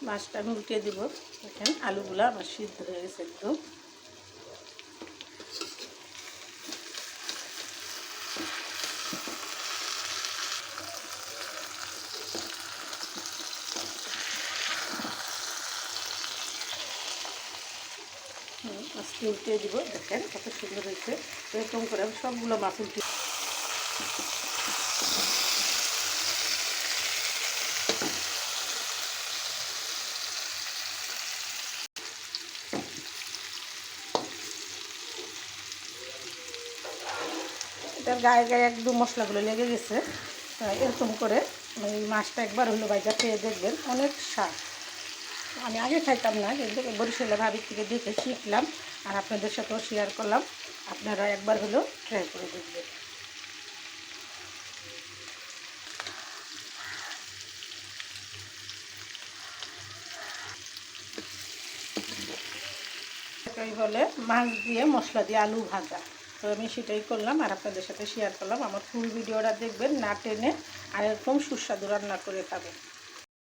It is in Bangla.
মাছটা আমি উল্টে দিব। দেখেন আলুগুলো আমার সিদ্ধ হয়ে গেছে একদম। আজকে উল্টে দিব। দেখেন কত সুন্দর হয়েছে। এরকম করে আমি সবগুলো মাছ উল্টে এটার গায়ে গায়ে একদম মশলাগুলো লেগে গেছে। এরকম করে এই মাছটা একবার হলো ভাইজা খেয়ে দেখবেন, অনেক স্বাদ। আমি আগে খাইতাম না, কিন্তু বরিশালের ভাবির থেকে দেখে শিখলাম আর আপনাদের সাথেও শেয়ার করলাম। আপনারা একবার হলেও ট্রাই করে দেখবেন। এটাই বলে মাছ দিয়ে মশলা দিয়ে আলু ভাজা। তো আমি সেটাই করলাম আর আপনাদের সাথে শেয়ার করলাম। আমার ফুল ভিডিওটা দেখবেন, না টেনে, আর এরকম সুস্বাদু রান্না করে খাবেন।